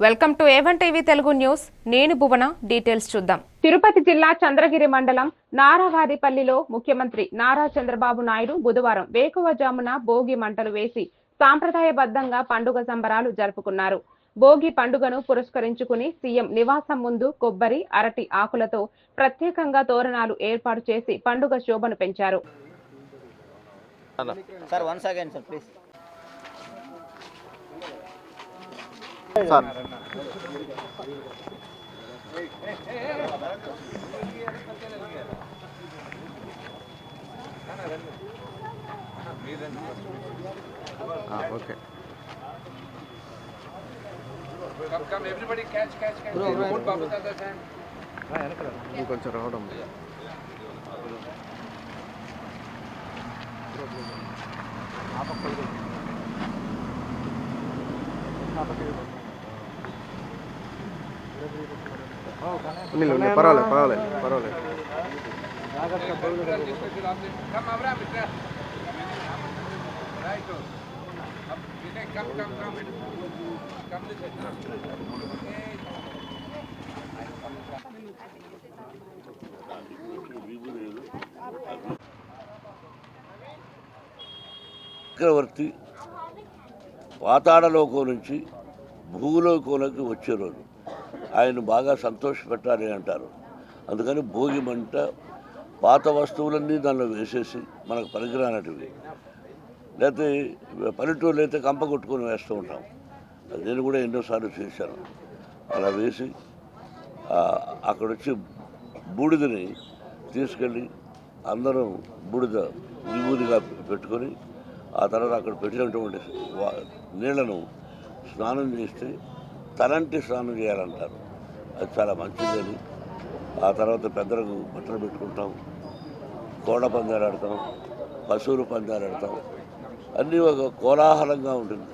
Welcome to A1 TV Telugu news. నేను భువన. Details చూద్దాం. తిరుపతి జిల్లా చంద్రగిరి మండలం నారావారిపల్లిలో ముఖ్యమంత్రి నారా చంద్రబాబు నాయుడు బుధవారం వేకువజామున భోగి మంటలు వేసి సాంప్రదాయబద్ధంగా పండుగ సంబరాలు జరుపుకున్నారు. భోగి పండుగను పురస్కరించుకుని సీఎం నివాసం ముందు కొబ్బరి, అరటి ఆకులతో ప్రత్యేకంగా తోరణాలు ఏర్పాటు చేసి పండుగ శోభను పెంచారు. Okay. Come, everybody catch. Don't bother the other hand. కొంచెం రావడం పర్వాలేదు. Come, Abraham. Right. Come. Come this way. చక్రవర్తి పాతాళలోకం నుంచి భూలోకంలోకి వచ్చే రోజు ఆయన బాగా సంతోషపెట్టాలి అంటారు. అందుకని భోగి మంట పాత వస్తువులన్నీ దానిలో వేసేసి మనకు పనికిరానటివి, లేకపోతే పల్లెటూరులో అయితే కంప కొట్టుకొని వేస్తూ ఉంటాం. నేను కూడా ఎన్నోసార్లు చేశాను. అలా వేసి అక్కడ వచ్చి బూడిదని తీసుకెళ్ళి అందరం బూడిద విభూదిగా పెట్టుకొని ఆ తర్వాత అక్కడ పెట్టినటువంటి నీళ్లను స్నానం చేస్తే తలంటి స్నానం చేయాలంటారు. అది చాలా మంచిదని. ఆ తర్వాత పెద్దలకు బట్టలు పెట్టుకుంటాం, కోడ పందాలు ఆడతాం, పశువులు పందాలు ఆడతాం. అన్నీ ఒక కోలాహలంగా ఉంటుంది.